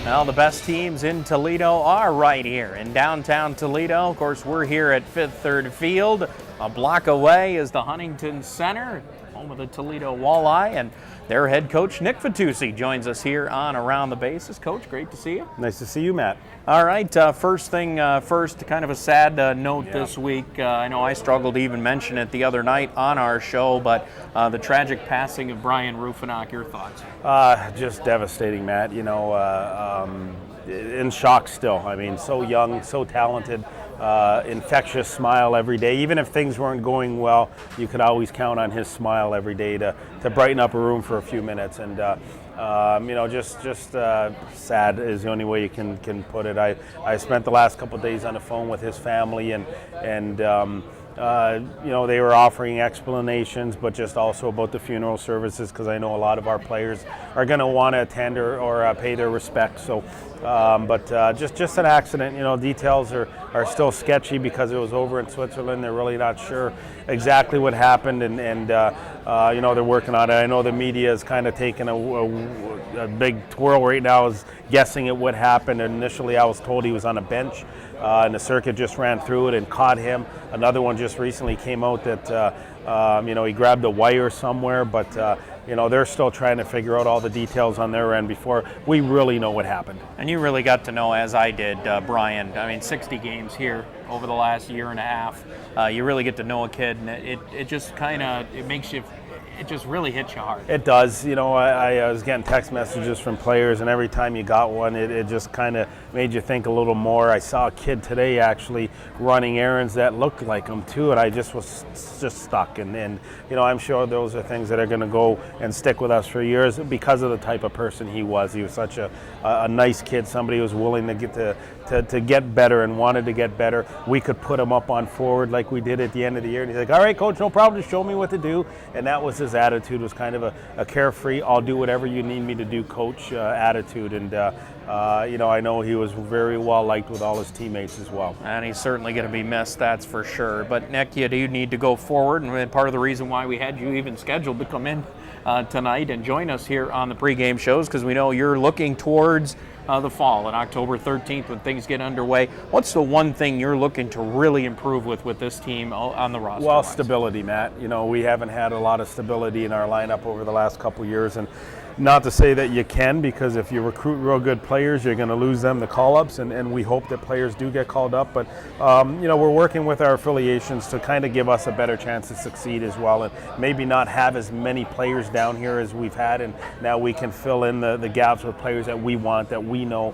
Well, the best teams in Toledo are right here in downtown Toledo. Of course, we're here at Fifth Third Field. A block away is the Huntington Center, home of the Toledo Walleye, and their head coach, Nick Vitucci, joins us here on Around the Bases. Coach, great to see you. Nice to see you, Matt. All right, first thing first, kind of a sad note this week. I know I struggled to even mention it the other night on our show, but the tragic passing of Brian Rufinock. Your thoughts? Just devastating, Matt. You know, in shock still. I mean, so young, so talented, infectious smile every day. Even if things weren't going well, you could always count on his smile every day to brighten up a room for a few minutes. And you know, just sad is the only way you can put it. I spent the last couple of days on the phone with his family, and you know, they were offering explanations, but just also about the funeral services, because I know a lot of our players are going to want to attend or pay their respects. So, but just an accident. You know, details are still sketchy because it was over in Switzerland. They're really not sure exactly what happened, and you know, they're working on it. I know the media is kind of taking a big twirl right now, is guessing at what happened. Initially, I was told he was on a bench. And the circuit just ran through it and caught him. Another one just recently came out that you know, he grabbed a wire somewhere, but you know, they're still trying to figure out all the details on their end before we really know what happened. And you really got to know, as I did, Brian. I mean, 60 games here over the last year and a half. You really get to know a kid, and it just kind of, it makes you, it just really hits you hard. It does. You know, I was getting text messages from players, and every time you got one, it just kind of made you think a little more. I saw a kid today actually running errands that looked like him too, and I just was just stuck. And you know, I'm sure those are things that are going to go and stick with us for years because of the type of person he was. He was such a nice kid, somebody who was willing to get better and wanted to get better. We could put him up on forward like we did at the end of the year, and he's like, "All right, coach, no problem, just show me what to do." And that was his attitude, was kind of a carefree, "I'll do whatever you need me to do, coach," attitude. And you know, I know he was very well liked with all his teammates as well. And he's certainly going to be missed, that's for sure. But Nick, you do need to go forward, and part of the reason why we had you even scheduled to come in tonight and join us here on the pregame shows, because we know you're looking towards the fall on October 13th when things get underway. What's the one thing you're looking to really improve with this team on the roster? Well, stability, Matt. You know, we haven't had a lot of stability in our lineup over the last couple of years, and not to say that you can, because if you recruit real good players, you're going to lose them to call-ups, and we hope that players do get called up. But, you know, we're working with our affiliations to kind of give us a better chance to succeed as well, and maybe not have as many players down here as we've had, and now we can fill in the gaps with players that we want, that we know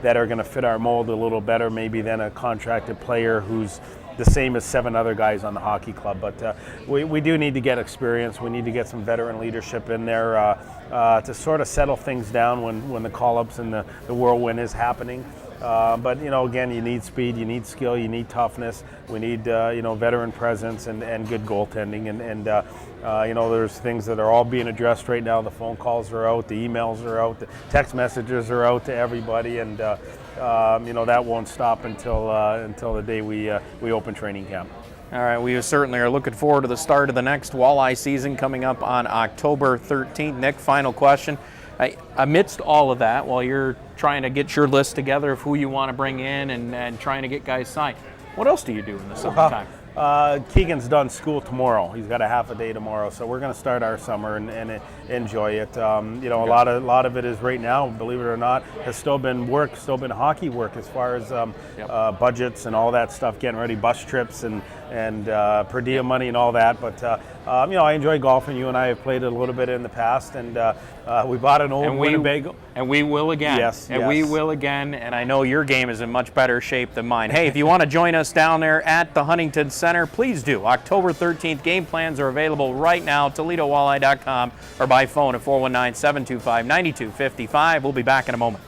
that are going to fit our mold a little better maybe than a contracted player who's the same as 7 other guys on the hockey club. But we do need to get experience. We need to get some veteran leadership in there to sort of settle things down when the call-ups and the whirlwind is happening. But, you know, again, you need speed, you need skill, you need toughness. We need, you know, veteran presence and good goaltending. And you know, there's things that are all being addressed right now. The phone calls are out, the emails are out, the text messages are out to everybody. And, you know, that won't stop until the day we open training camp. All right, we certainly are looking forward to the start of the next walleye season coming up on October 13th. Nick, final question. Amidst all of that, while you're trying to get your list together of who you want to bring in and trying to get guys signed, what else do you do in the summertime? Keegan's done school tomorrow. He's got a half a day tomorrow, so we're going to start our summer and enjoy it. You know, a lot of it is right now, believe it or not, has still been work, still been hockey work as far as budgets and all that stuff, getting ready, bus trips and per diem money and all that. But you know, I enjoy golfing. You and I have played it a little bit in the past, and we bought an old Winnebago. And we will again. Yes. We will again. And I know your game is in much better shape than mine. Hey, if you want to join us down there at the Huntington Center, please do. October 13th, game plans are available right now, ToledoWalleye.com, or by phone at 419-725-9255. We'll be back in a moment.